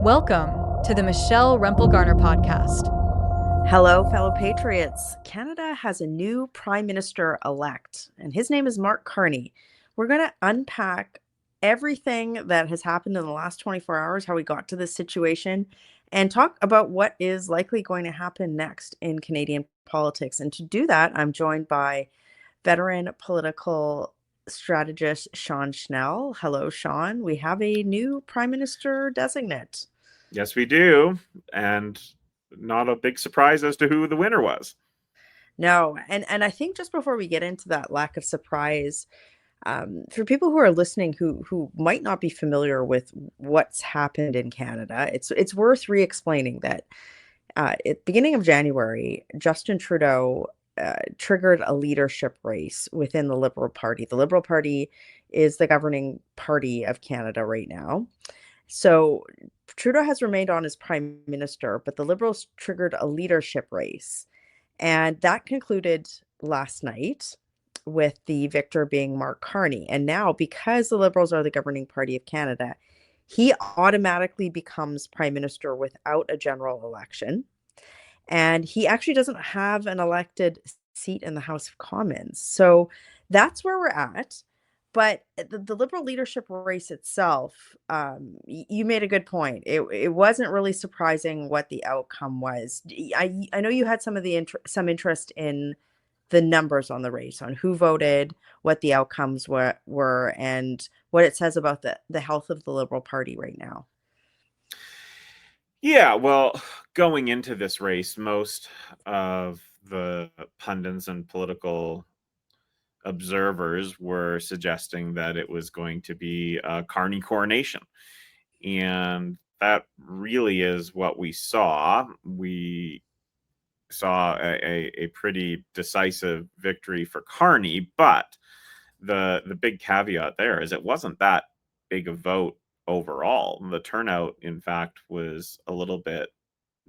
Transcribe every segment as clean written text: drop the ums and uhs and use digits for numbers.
Welcome to the Rempel Garner podcast. Hello, fellow patriots. Canada has a new Prime Minister-elect, and his name is Mark Carney. We're going to unpack everything that has happened in the last 24 hours, how we got to this situation, and talk about what is likely going to happen next in Canadian politics. And to do that, I'm joined by veteran political strategist Sean Schnell. Hello, Sean. We have a new Prime Minister designate. Yes, we do. And not a big surprise as to who the winner was. No, and I think just before we get into that lack of surprise, for people who are listening who might not be familiar with what's happened in Canada, it's worth re-explaining that at the beginning of January, Justin Trudeau triggered a leadership race within the Liberal Party. The Liberal Party is the governing party of Canada right now. So Trudeau has remained on as prime minister, but the Liberals triggered a leadership race. And that concluded last night with the victor being Mark Carney. And now, because the Liberals are the governing party of Canada, he automatically becomes prime minister without a general election. And he actually doesn't have an elected seat in the House of Commons. So that's where we're at. But the Liberal leadership race itself, you made a good point. It wasn't really surprising what the outcome was. I know you had some interest in the numbers on the race, on who voted, what the outcomes were, and what it says about the health of the Liberal Party right now. Yeah, well, going into this race, most of the pundits and political observers were suggesting that it was going to be a Carney coronation. And that really is what we saw. We saw a pretty decisive victory for Carney, but the big caveat there is it wasn't that big a vote overall. The turnout, in fact, was a little bit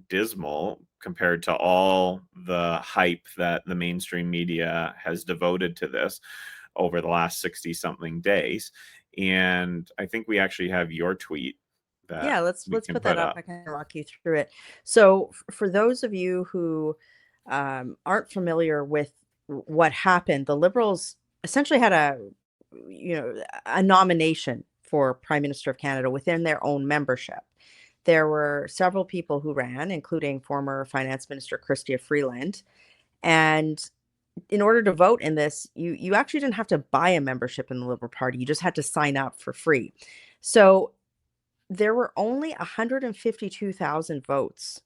dismal compared to all the hype that the mainstream media has devoted to this over the last 60 something days. And I think we actually have your tweet that let's we can put that put up. I can walk you through it. So for those of you who aren't familiar with what happened, the Liberals essentially had a nomination for Prime Minister of Canada within their own membership. There were several people who ran, including former Finance Minister Chrystia Freeland. And in order to vote in this, you actually didn't have to buy a membership in the Liberal Party. You just had to sign up for free. So there were only 152,000 votes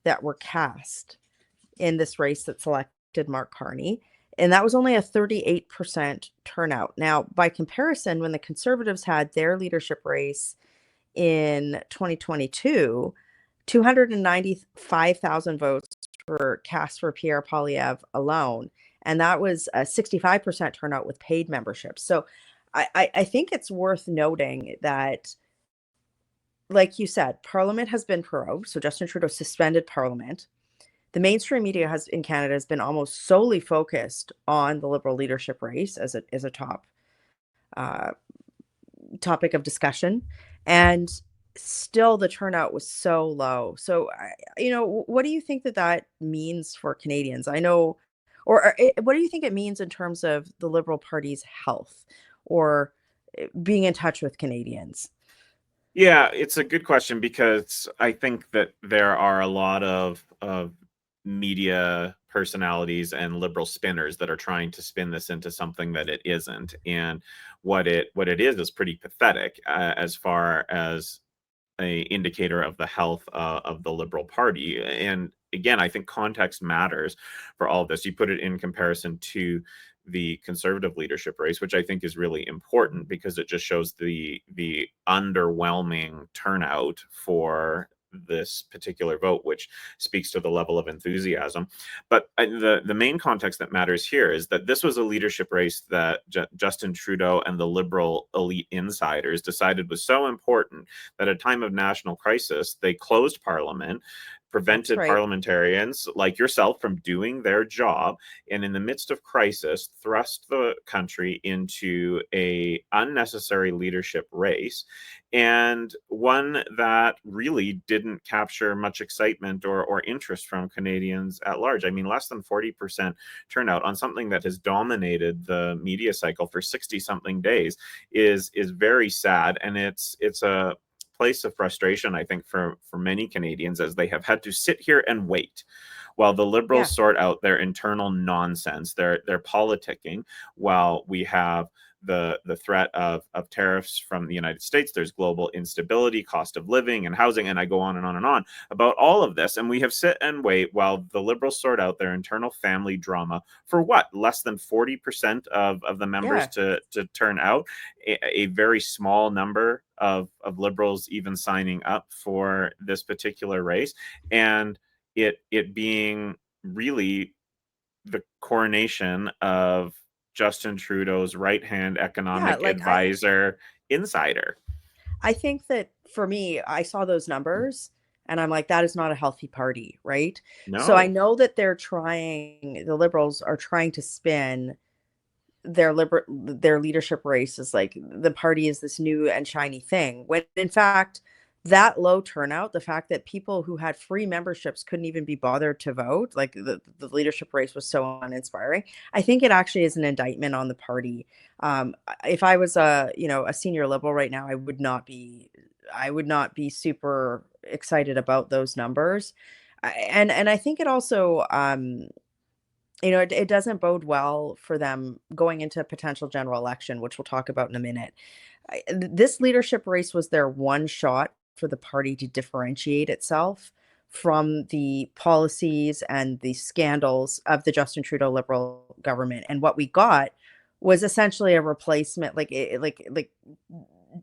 that were cast in this race that selected Mark Carney. And that was only a 38% turnout. Now, by comparison, when the Conservatives had their leadership race in 2022, 295,000 votes were cast for Pierre Poilievre alone. And that was a 65% turnout with paid memberships. So I think it's worth noting that, like you said, Parliament has been prorogued. So Justin Trudeau suspended Parliament. The mainstream media in Canada has been almost solely focused on the Liberal leadership race as a top topic of discussion, and still the turnout was so low. So, what do you think that means for Canadians? I know, or what do you think it means in terms of the Liberal Party's health or being in touch with Canadians? Yeah, it's a good question because I think that there are a lot of media personalities and liberal spinners that are trying to spin this into something that it isn't. And what it is pretty pathetic as far as a indicator of the health of the Liberal Party. And again, I think context matters for all of this. You put it in comparison to the Conservative leadership race, which I think is really important because it just shows the underwhelming turnout for this particular vote, which speaks to the level of enthusiasm. But the main context that matters here is that this was a leadership race that Justin Trudeau and the Liberal elite insiders decided was so important that at a time of national crisis, they closed Parliament, prevented parliamentarians like yourself from doing their job, and in the midst of crisis thrust the country into a unnecessary leadership race. and one that really didn't capture much excitement or interest from Canadians at large. I mean, less than 40% turnout on something that has dominated the media cycle for 60 something days is very sad, and it's a place of frustration, I think, for many Canadians, as they have had to sit here and wait while the Yeah. Liberals sort out their internal nonsense, their politicking, while we have the threat of tariffs from the United States. There's global instability, cost of living, and housing, and I go on and on and on about all of this. And we have sit and wait while the Liberals sort out their internal family drama for what, less than 40% of the members Yeah. to turn out, a very small number of Liberals even signing up for this particular race, and it being really the coronation of Justin Trudeau's right-hand Yeah. economic Like advisor insider. I think that for me, I saw those numbers and I'm like, that is not a healthy party, right? So I No. know that the Liberals are trying to spin their leadership race is like the party is this new and shiny thing, when in fact that low turnout, the fact that people who had free memberships couldn't even be bothered to vote, like the leadership race was so uninspiring. I think it actually is an indictment on the party. If I was a senior Liberal right now, I would not be super excited about those numbers. And I think it also it doesn't bode well for them going into a potential general election, which we'll talk about in a minute. This leadership race was their one shot for the party to differentiate itself from the policies and the scandals of the Justin Trudeau Liberal government. And what we got was essentially a replacement, like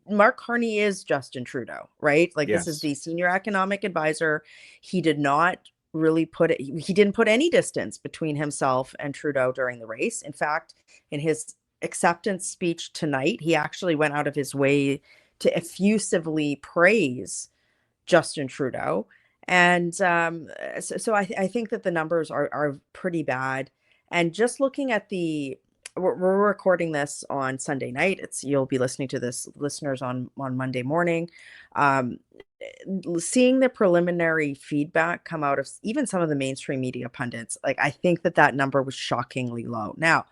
Mark Carney is Justin Trudeau, right? Like this is Yes. the senior economic advisor. He did not really he didn't put any distance between himself and Trudeau during the race. In fact, in his acceptance speech tonight, he actually went out of his way to effusively praise Justin Trudeau. And I think that the numbers are pretty bad. And just looking at we're recording this on Sunday night. You'll be listening to this, listeners, on Monday morning. Um, Seeing the preliminary feedback come out of even some of the mainstream media pundits, like I think that number was shockingly low. Now,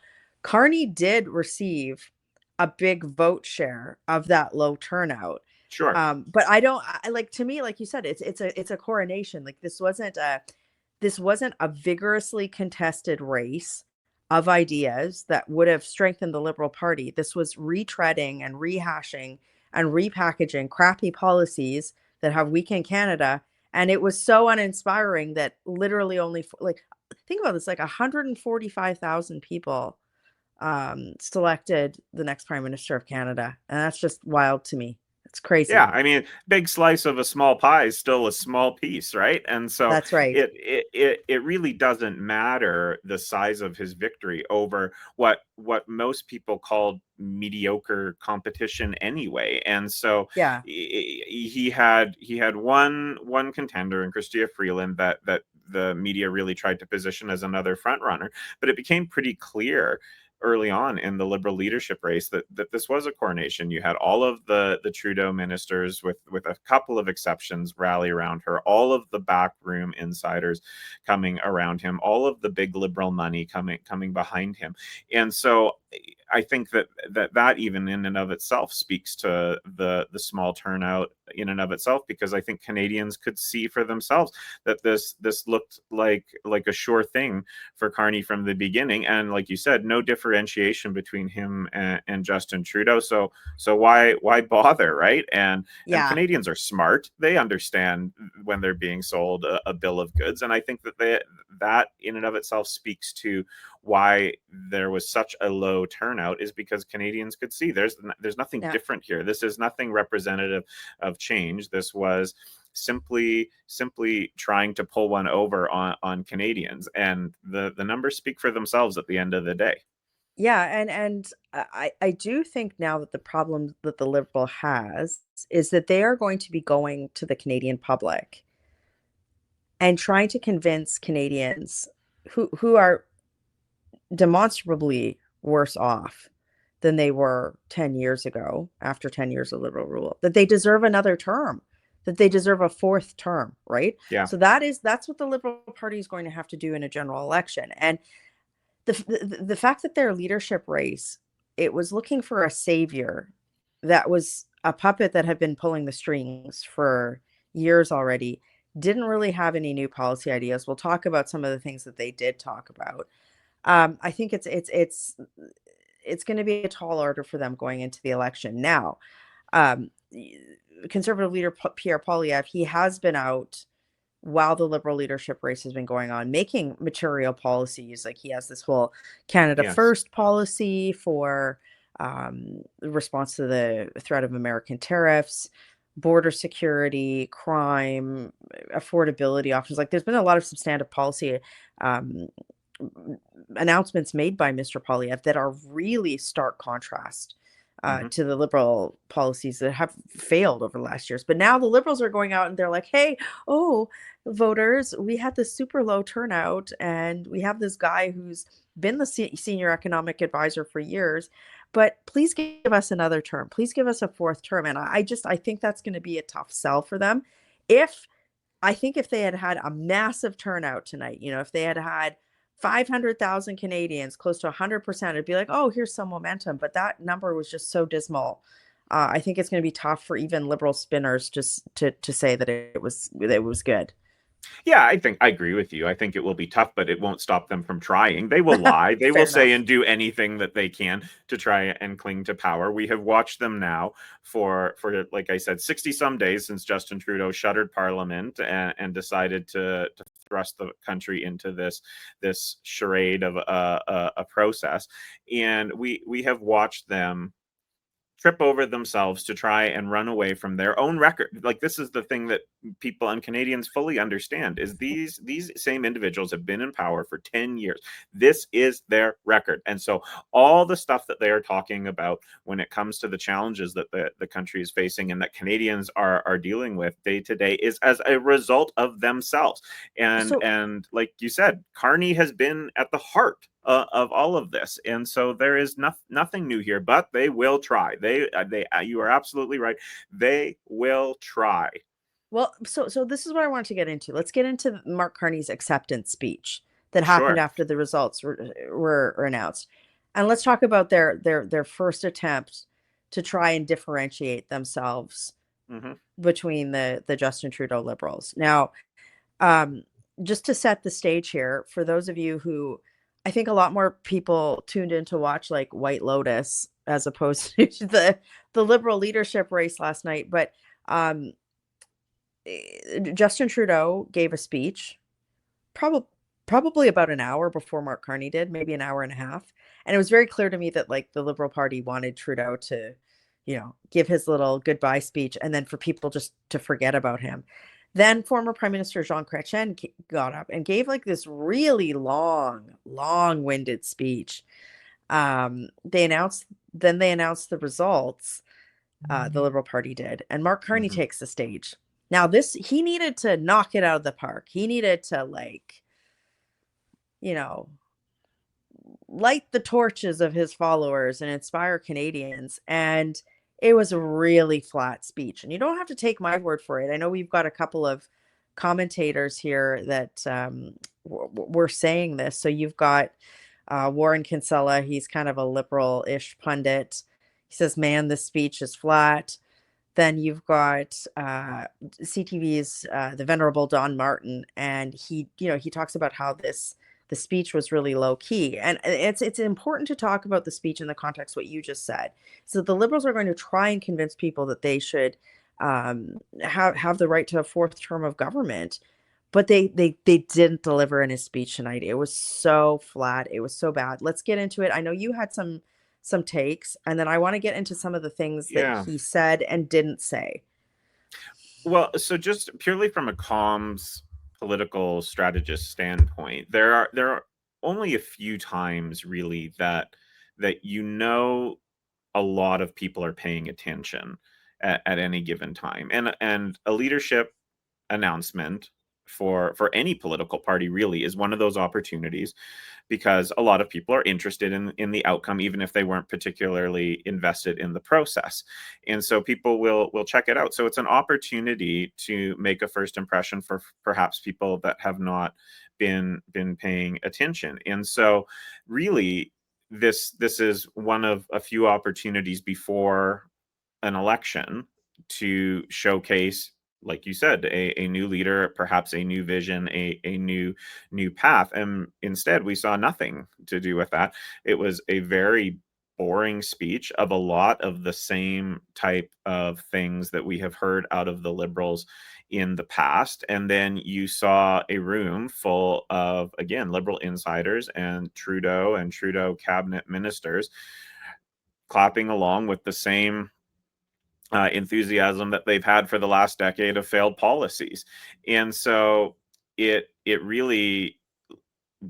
Carney did receive a big vote share of that low turnout. Sure. But I don't I, like to me, like you said, it's a coronation. Like this wasn't a vigorously contested race of ideas that would have strengthened the Liberal Party. This was retreading and rehashing and repackaging crappy policies that have weakened Canada. And it was so uninspiring that literally only like think about this, like 145,000 people selected the next Prime Minister of Canada. And that's just wild to me. It's Yeah, crazy. I mean, big slice of a small pie is still a small piece, right? And so That's right. it really doesn't matter the size of his victory over what most people called mediocre competition anyway. And so Yeah. he had one contender in Chrystia Freeland that the media really tried to position as another front runner, but it became pretty clear early on in the Liberal leadership race that this was a coronation. You had all of the Trudeau ministers, with a couple of exceptions, rally around her. All of the backroom insiders coming around him. All of the big Liberal money coming behind him. And so I think that even in and of itself speaks to the small turnout in and of itself, because I think Canadians could see for themselves that this looked like a sure thing for Carney from the beginning. And like you said, no differentiation between him and Justin Trudeau. So why bother, right? And Yeah. Canadians are smart. They understand when they're being sold a bill of goods. And I think that in and of itself speaks to why there was such a low turnout, is because Canadians could see there's nothing Yeah. different here. This is nothing representative of change. This was simply trying to pull one over on Canadians, and the numbers speak for themselves at the end of the day. Yeah, and I do think now that the problem that the Liberal has is that they are going to be going to the Canadian public and trying to convince Canadians who are demonstrably worse off than they were 10 years ago after 10 years of Liberal rule, that they deserve another term, that they deserve a fourth term, right? Yeah. So that's what the Liberal Party is going to have to do in a general election. And the fact that their leadership race, it was looking for a savior that was a puppet that had been pulling the strings for years already, didn't really have any new policy ideas. We'll talk about some of the things that they did talk about. I think it's going to be a tall order for them going into the election. Now, um, Conservative leader Pierre Poilievre, he has been out while the Liberal leadership race has been going on, making material policies. Like he has this whole Canada Yes. First policy for response to the threat of American tariffs, border security, crime, affordability options. Like there's been a lot of substantive policy um, announcements made by Mr. Poilievre that are really stark contrast to the Liberal policies that have failed over the last years. But now the Liberals are going out and they're like, hey, oh, voters, we had this super low turnout and we have this guy who's been the senior economic advisor for years, but please give us another term. Please give us a fourth term. And I think that's going to be a tough sell for them. I think if they had had a massive turnout tonight, if they had had 500,000 Canadians, close to 100%, it'd be like, oh, here's some momentum. But that number was just so dismal. I think it's going to be tough for even Liberal spinners just to say that it was good. Yeah, I think I agree with you. I think it will be tough, but it won't stop them from trying. They will lie. They will say and do anything that they can to try and cling to power. We have watched them now for like I said, 60 some days since Justin Trudeau shuttered Parliament and decided to thrust the country into this charade of a process. And we have watched them trip over themselves to try and run away from their own record. Like this is the thing that people and Canadians fully understand is these same individuals have been in power for 10 years. This is their record. And so all the stuff that they are talking about when it comes to the challenges that the country is facing and that Canadians are dealing with day to day is as a result of themselves. And like you said, Carney has been at the heart of all of this, and so there is nothing new here. But they will try. You are absolutely right. They will try. Well, so this is what I want to get into. Let's get into Mark Carney's acceptance speech that happened Sure. after the results were announced, and let's talk about their first attempt to try and differentiate themselves between the Justin Trudeau Liberals. Now, just to set the stage here, for those of you who I think a lot more people tuned in to watch like White Lotus as opposed to the Liberal leadership race last night. But Justin Trudeau gave a speech, probably about an hour before Mark Carney did, maybe an hour and a half. And it was very clear to me that like the Liberal Party wanted Trudeau to, give his little goodbye speech and then for people just to forget about him. Then former Prime Minister Jean Chrétien got up and gave like this really long-winded speech. They announced the results. The Liberal Party did, and Mark Carney takes the stage. Now, he needed to knock it out of the park. He needed to light the torches of his followers and inspire Canadians. And it was a really flat speech. And you don't have to take my word for it. I know we've got a couple of commentators here that were saying this. So you've got Warren Kinsella. He's kind of a liberal-ish pundit. He says, man, this speech is flat. Then you've got CTV's the venerable Don Martin. And he talks about how the speech was really low key. And it's important to talk about the speech in the context of what you just said. So the Liberals are going to try and convince people that they should have the right to a fourth term of government. But they didn't deliver in his speech tonight. It was so flat. It was so bad. Let's get into it. I know you had some takes, and then I want to get into some of the things that he said and didn't say. Well, so just purely from a comms political strategist standpoint, there are only a few times really that a lot of people are paying attention at any given time, and a leadership announcement for any political party really is one of those opportunities, because a lot of people are interested in the outcome, even if they weren't particularly invested in the process. And so people will check it out. So it's an opportunity to make a first impression for perhaps people that have not been paying attention. And so really this is one of a few opportunities before an election to showcase, like you said, a new leader, perhaps a new vision, a new path. And instead, we saw nothing to do with that. It was a very boring speech of a lot of the same type of things that we have heard out of the Liberals in the past. And then you saw a room full of, again, Liberal insiders and Trudeau cabinet ministers clapping along with the same enthusiasm that they've had for the last decade of failed policies. And so it really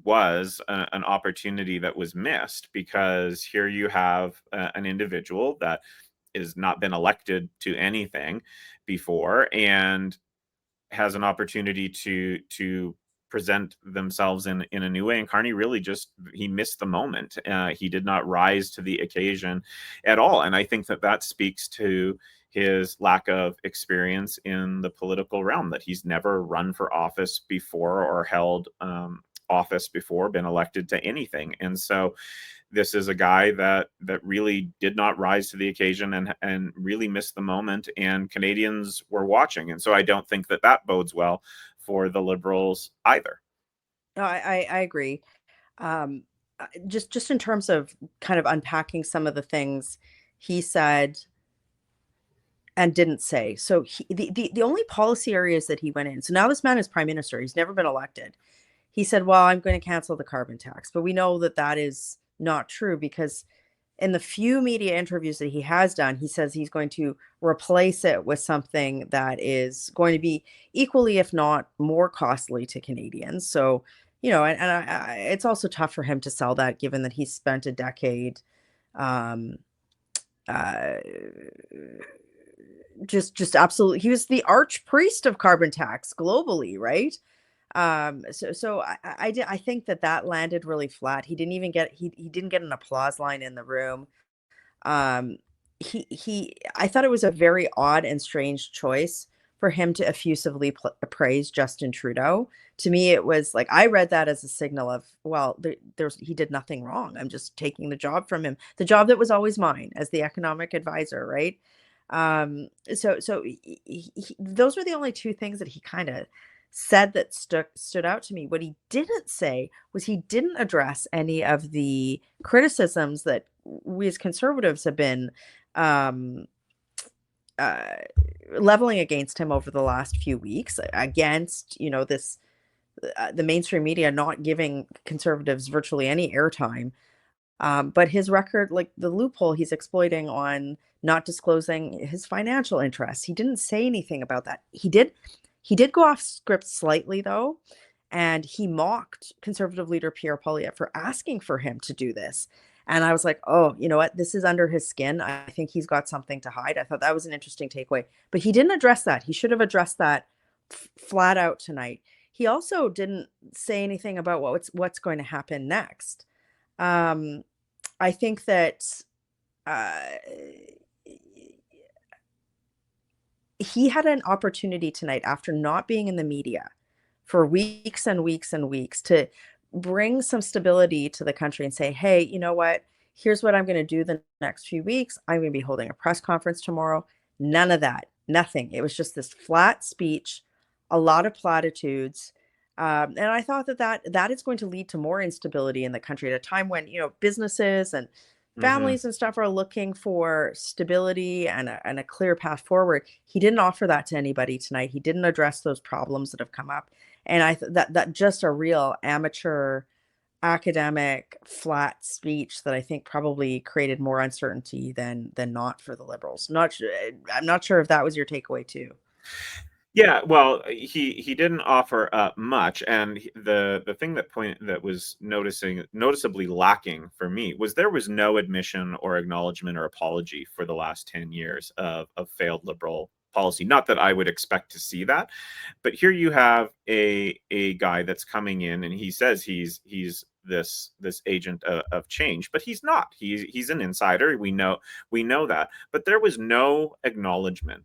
was an opportunity that was missed, because here you have an individual that has not been elected to anything before and has an opportunity to present themselves in a new way. And Carney really just, he missed the moment. He did not rise to the occasion at all. And I think that speaks to his lack of experience in the political realm, that he's never run for office before or held office before, been elected to anything. And so this is a guy that really did not rise to the occasion and really missed the moment, and Canadians were watching. And so I don't think that bodes well for the Liberals either. No, I agree. Just in terms of kind of unpacking some of the things he said and didn't say. So the only policy areas that he went in. So now this man is prime minister. He's never been elected. He said, well, I'm going to cancel the carbon tax. But we know that is not true, because in the few media interviews that he has done, he says he's going to replace it with something that is going to be equally, if not more costly to Canadians. So, it's also tough for him to sell that, given that he spent a decade um, uh, just absolutely, he was the archpriest of carbon tax globally, right? So I think that landed really flat. He didn't even get he didn't get an applause line in the room. Um, I thought it was a very odd and strange choice for him to effusively praise Justin Trudeau. To me, it was like, I read that as a signal of, well, he did nothing wrong. I'm just taking the job from him, the job that was always mine as the economic advisor, right? So those were the only two things that he kind of said that stood out to me. What he didn't say was, he didn't address any of the criticisms that we as conservatives have been um, uh, leveling against him over the last few weeks, against this the mainstream media not giving conservatives virtually any airtime. But his record, like the loophole he's exploiting on not disclosing his financial interests, he didn't say anything about that. He did go off script slightly, though, and he mocked Conservative leader Pierre Poilievre for asking for him to do this. And I was like, oh, you know what? This is under his skin. I think he's got something to hide. I thought that was an interesting takeaway. But he didn't address that. He should have addressed that flat out tonight. He also didn't say anything about what's going to happen next. I think that uh, he had an opportunity tonight, after not being in the media for weeks and weeks and weeks, to bring some stability to the country and say, hey, you know what? Here's what I'm going to do the next few weeks. I'm going to be holding a press conference tomorrow. None of that, nothing. It was just this flat speech, a lot of platitudes. And I thought that is going to lead to more instability in the country at a time when, businesses and families and stuff are looking for stability and a clear path forward. He didn't offer that to anybody tonight. He didn't address those problems that have come up. And I that just a real amateur, academic, flat speech that I think probably created more uncertainty than not for the Liberals. I'm not sure if that was your takeaway too. Yeah, well, he didn't offer much, and the thing that was noticeably lacking for me was there was no admission or acknowledgement or apology for the last 10 years of failed Liberal policy. Not that I would expect to see that, but here you have a guy that's coming in and he says he's this agent of change, but he's not. He's an insider. We know that. But there was no acknowledgement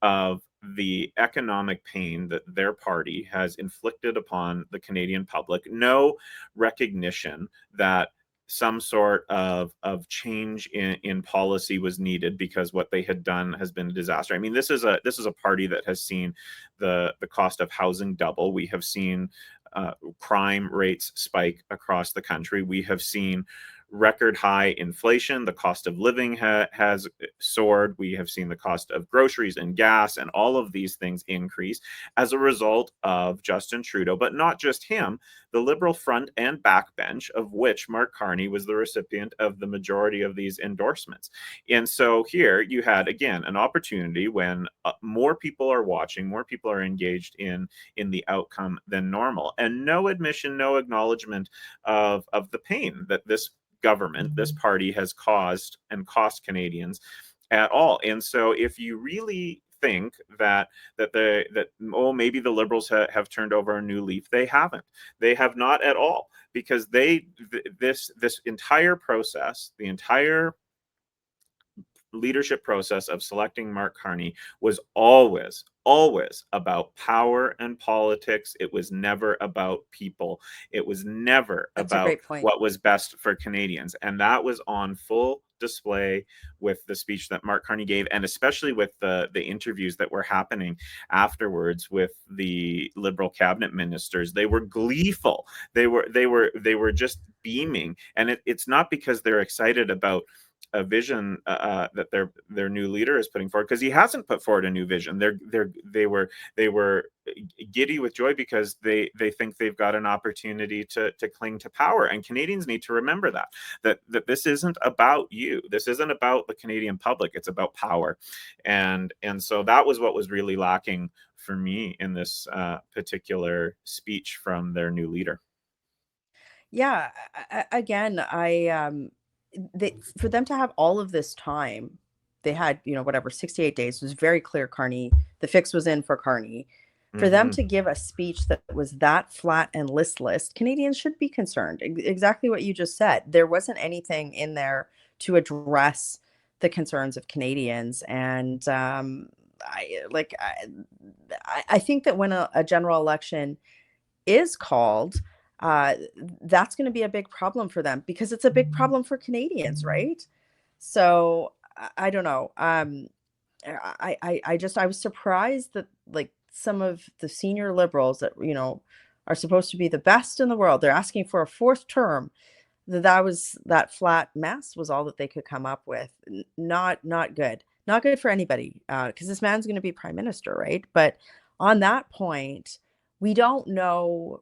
of the economic pain that their party has inflicted upon the Canadian public. No recognition that some sort of change in policy was needed because what they had done has been a disaster. I mean, this is a party that has seen the cost of housing double. We have seen crime rates spike across the country. We have seen record high inflation. The cost of living has soared. We have seen the cost of groceries and gas and all of these things increase as a result of Justin Trudeau, but not just him, the Liberal front and backbench, of which Mark Carney was the recipient of the majority of these endorsements. And so here you had, again, an opportunity when more people are watching, more people are engaged in the outcome than normal, and no admission, no acknowledgement of the pain that this government, this party has caused and cost Canadians at all. And so if you really think that maybe the Liberals have turned over a new leaf, they haven't. They have not at all, because this entire process, the entire leadership process of selecting Mark Carney was always about power and politics. It was never about people. It was never That's a about great point. what was best for Canadians. And that was on full display with the speech that Mark Carney gave, and especially with the interviews that were happening afterwards with the Liberal cabinet ministers. They were gleeful. They were just beaming. And it's not because they're excited about a vision that their new leader is putting forward, because he hasn't put forward a new vision. They were giddy with joy because they think they've got an opportunity to cling to power. And Canadians need to remember that this isn't about you. This isn't about the Canadian public. It's about power. And so that was what was really lacking for me in this particular speech from their new leader. Yeah, again, for them to have all of this time, they had, whatever, 68 days. It was very clear Carney, the fix was in for Carney. For them to give a speech that was that flat and listless, Canadians should be concerned. Exactly what you just said. There wasn't anything in there to address the concerns of Canadians. And I think that when a general election is called, that's going to be a big problem for them, because it's a big problem for Canadians, right? So I don't know. I was surprised that, like, some of the senior Liberals that are supposed to be the best in the world, they're asking for a fourth term. That flat mess was all that they could come up with. Not good. Not good for anybody, because this man's going to be prime minister, right? But on that point, we don't know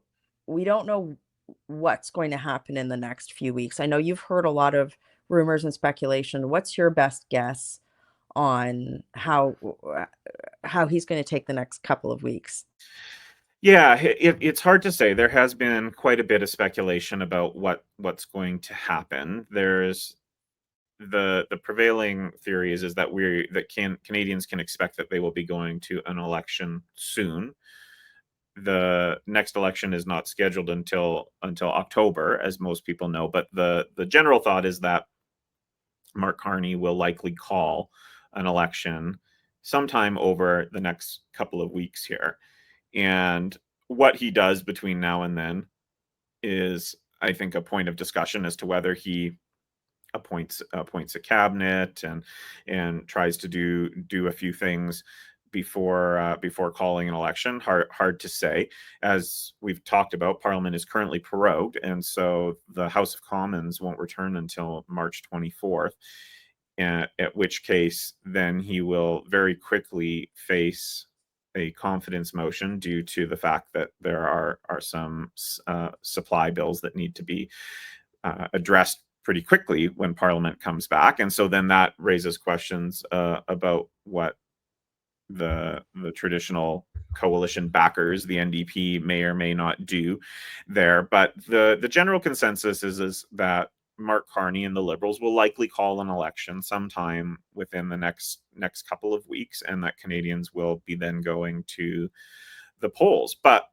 what's going to happen in the next few weeks. I know you've heard a lot of rumors and speculation. What's your best guess on how he's going to take the next couple of weeks? Yeah, it's hard to say. There has been quite a bit of speculation about what's going to happen. There's the prevailing theory is that Canadians can expect that they will be going to an election soon. The next election is not scheduled until October, as most people know, but the general thought is that Mark Carney will likely call an election sometime over the next couple of weeks here. And what he does between now and then is, I think, a point of discussion as to whether he appoints a cabinet and tries to do a few things before calling an election. Hard to say. As we've talked about, Parliament is currently prorogued, and so the House of Commons won't return until March 24th. At which case, then he will very quickly face a confidence motion due to the fact that there are some supply bills that need to be addressed pretty quickly when Parliament comes back. And so then that raises questions about what the traditional coalition backers, the NDP, may or may not do there. But the general consensus is that Mark Carney and the Liberals will likely call an election sometime within the next couple of weeks, and that Canadians will be then going to the polls. But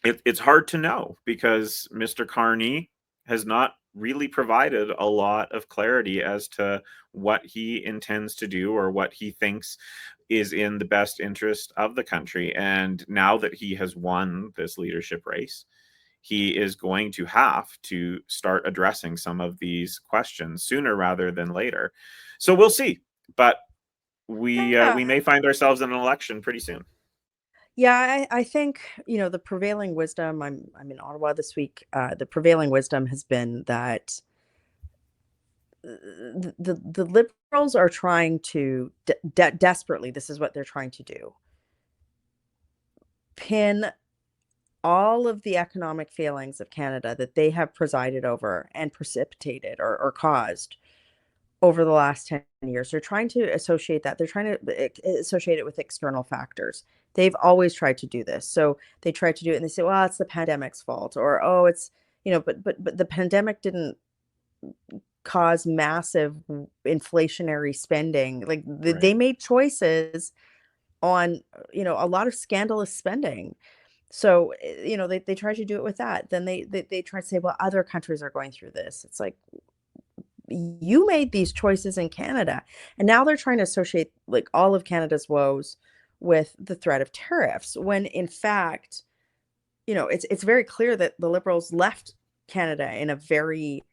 it's hard to know because Mr. Carney has not really provided a lot of clarity as to what he intends to do or what he thinks is in the best interest of the country. And now that he has won this leadership race, he is going to have to start addressing some of these questions sooner rather than later. So we'll see. But we may find ourselves in an election pretty soon. Yeah, I think, the prevailing wisdom, I'm in Ottawa this week. The prevailing wisdom has been that the Liberals are trying to desperately, this is what they're trying to do, pin all of the economic failings of Canada that they have presided over and precipitated or caused over the last 10 years. They're trying to associate that. They're trying to associate it with external factors. They've always tried to do this. So they try to do it and they say, well, it's the pandemic's fault, or, oh, it's, but the pandemic didn't cause massive inflationary spending. Like they made choices on, a lot of scandalous spending. So, they try to do it with that. Then they try to say, well, other countries are going through this. It's like, you made these choices in Canada, and now they're trying to associate like all of Canada's woes with the threat of tariffs, when in fact, it's very clear that the Liberals left Canada in a very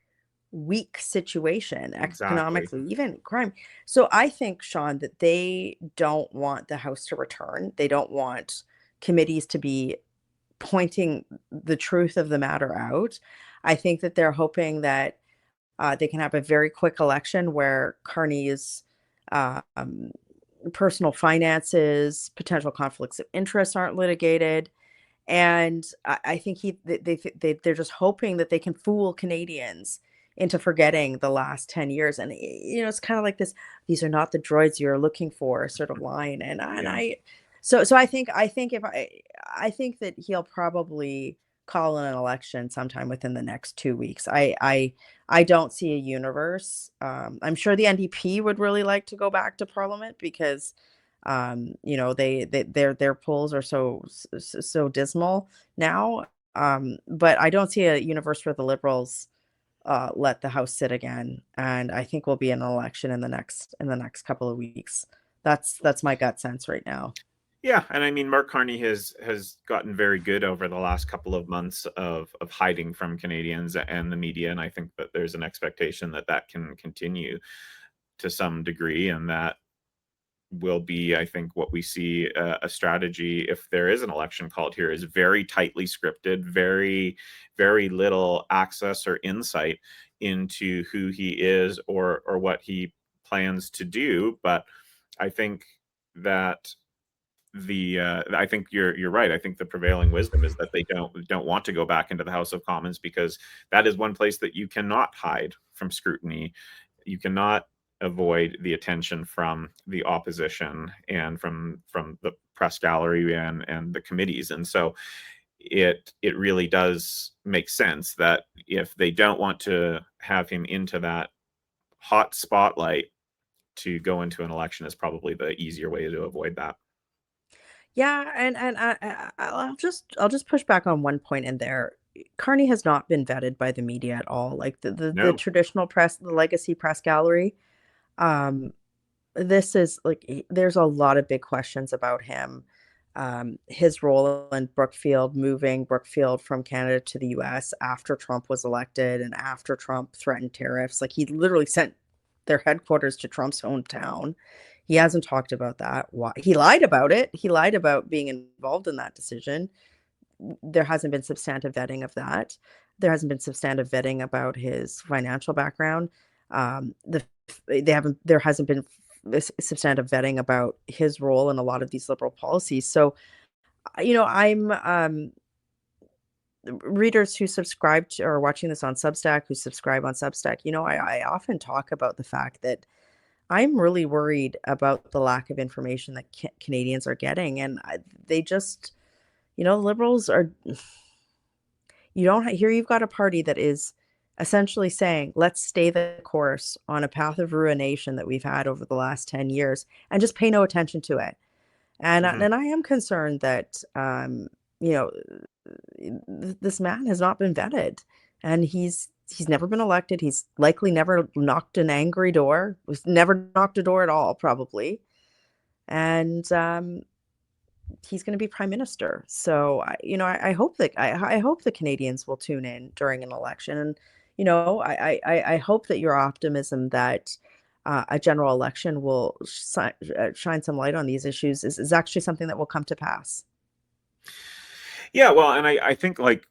weak situation economically, even crime. So I think, Sean, that they don't want the House to return. They don't want committees to be pointing the truth of the matter out. I think that they're hoping that they can have a very quick election where Carney's personal finances, potential conflicts of interest aren't litigated. And I think they're just hoping that they can fool Canadians into forgetting the last 10 years. And, it's kind of like this, these are not the droids you're looking for sort of line. So I think that he'll probably call an election sometime within the next 2 weeks. I don't see a universe. I'm sure the NDP would really like to go back to Parliament because, their polls are so dismal now. But I don't see a universe where the Liberals let the House sit again, and I think we'll be in an election in the next couple of weeks. That's my gut sense right now. Yeah, and I mean, Mark Carney has gotten very good over the last couple of months of hiding from Canadians and the media, and I think that there's an expectation that can continue to some degree, and that will be, I think, what we see a strategy if there is an election called here is very tightly scripted, very, very little access or insight into who he is or what he plans to do. But I think that I think you're right. I think the prevailing wisdom is that they don't want to go back into the House of Commons because that is one place that you cannot hide from scrutiny. You cannot avoid the attention from the opposition and from the press gallery and the committees. And so it really does make sense that if they don't want to have him into that hot spotlight, to go into an election is probably the easier way to avoid that. Yeah, and I'll just push back on one point in there. Carney has not been vetted by the media at all. Like the No. traditional press, the legacy press gallery. This is like there's a lot of big questions about him. His role in moving Brookfield from Canada to the US after Trump was elected and after Trump threatened tariffs. Like he literally sent their headquarters to Trump's hometown. He hasn't talked about that. Why? He lied about it. He lied about being involved in that decision. There hasn't been substantive vetting of that. There hasn't been substantive vetting about his financial background. There hasn't been substantive vetting about his role in a lot of these Liberal policies. So, I'm readers who subscribe to or are watching this on Substack, who subscribe on Substack, I often talk about the fact that I'm really worried about the lack of information that Canadians are getting. And they just, the Liberals are, you don't here you've got a party that is essentially saying, let's stay the course on a path of ruination that we've had over the last 10 years and just pay no attention to it. Hmm. And I am concerned that, you know, this man has not been vetted, and he's never been elected. He's likely never knocked an angry door. Was never knocked a door at all, probably. And he's going to be prime minister. So I hope that I hope the Canadians will tune in during an election, and I hope that your optimism that a general election will shine some light on these issues is actually something that will come to pass. Yeah, well, and I think like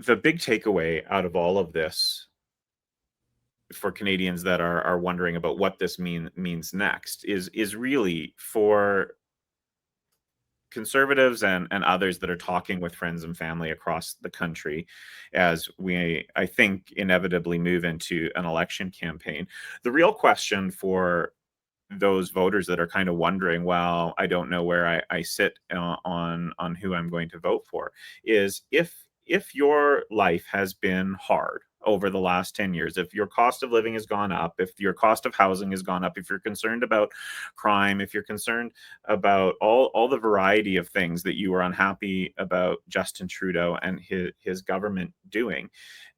the big takeaway out of all of this for Canadians that are wondering about what this means next is really for conservatives and others that are talking with friends and family across the country as we, I think, inevitably move into an election campaign. The real question for those voters that are kind of wondering, well, I don't know where I sit on who I'm going to vote for, is if your life has been hard over the last 10 years, if your cost of living has gone up, if your cost of housing has gone up, if you're concerned about crime, if you're concerned about all the variety of things that you are unhappy about Justin Trudeau and his government doing,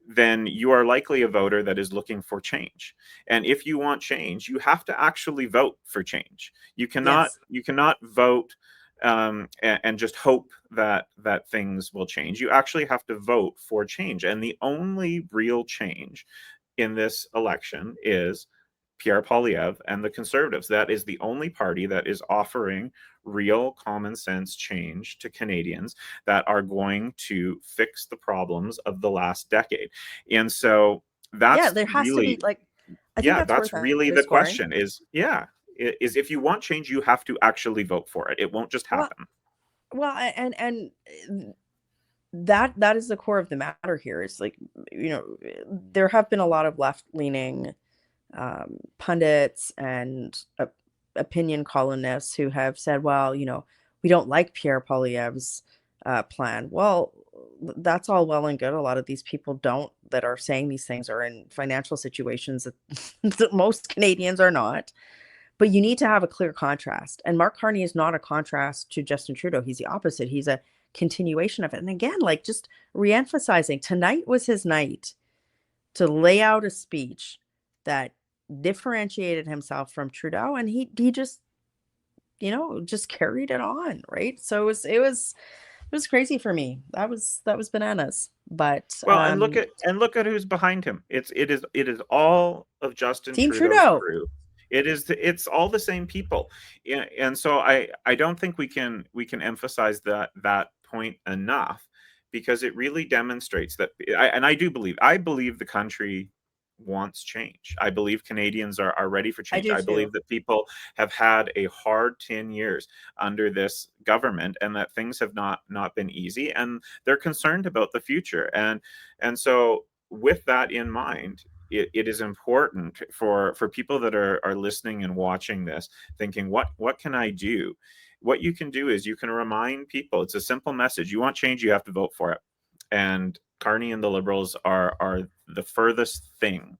then you are likely a voter that is looking for change. And if you want change, you have to actually vote for change. Yes. You cannot vote and just hope that things will change. You actually have to vote for change. And the only real change in this election is Pierre Poilievre and the Conservatives. That is the only party that is offering real common sense change to Canadians that are going to fix the problems of the last decade. And so Yeah, that's there has to be really, like, I think yeah, that's that's worth really the underscoring. question is, yeah, is if you want change, you have to actually vote for it. It won't just Well, happen. and that is the core of the matter here. Is like, there have been a lot of left leaning pundits and opinion columnists who have said, well, we don't like Pierre Poilievre's plan. Well, that's all well and good. A lot of these people don't that are saying these things are in financial situations that, that most Canadians are not. But you need to have a clear contrast. And Mark Carney is not a contrast to Justin Trudeau. He's the opposite. He's a continuation of it. And again, like just reemphasizing, tonight was his night to lay out a speech that differentiated himself from Trudeau, and he just just carried it on, right? So it was crazy for me. That was bananas. But Well, and look at who's behind him. It is all of Justin Team Trudeau's Trudeau. crew. It's all the same people. And so I don't think we can emphasize that point enough, because it really demonstrates that I believe the country wants change. I believe Canadians are ready for I change. do I believe too. that people have had a hard 10 years under this government, and that things have not been easy, and they're concerned about the future. And so with that in mind, it is important for people that are listening and watching this, thinking, what can I do? What you can do is you can remind people, it's a simple message: you want change, you have to vote for it. And Carney and the Liberals are the furthest thing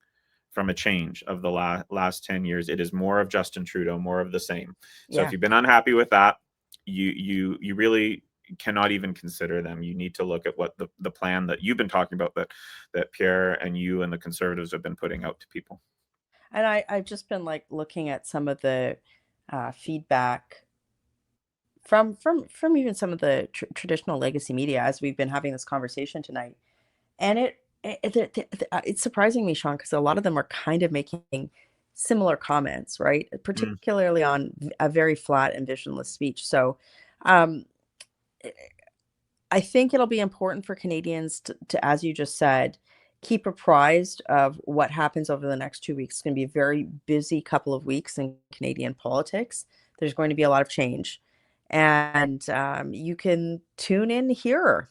from a change of the last 10 years. It is more of Justin Trudeau, more of the same. So if Yeah. you've been unhappy with that, you really cannot even consider them. You need to look at what the plan that you've been talking about, that Pierre and you and the Conservatives have been putting out to people. And I've just been like looking at some of the feedback from even some of the traditional legacy media as we've been having this conversation tonight. And it's surprising me, Sean, because a lot of them are kind of making similar comments, right? Mm. Particularly on a very flat and visionless speech. So, um, I think it'll be important for Canadians to, as you just said, keep apprised of what happens over the next 2 weeks. It's going to be a very busy couple of weeks in Canadian politics. There's going to be a lot of change. And you can tune in here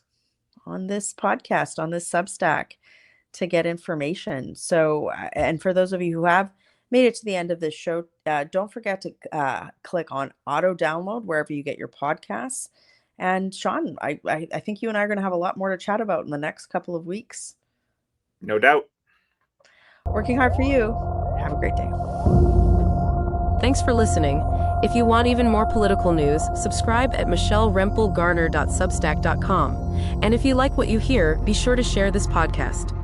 on this podcast, on this Substack, to get information. So, and for those of you who have made it to the end of this show, don't forget to click on auto download wherever you get your podcasts. And Sean, I think you and I are going to have a lot more to chat about in the next couple of weeks. No doubt. Working hard for you. Have a great day. Thanks for listening. If you want even more political news, subscribe at michellerempelgarner.substack.com. And if you like what you hear, be sure to share this podcast.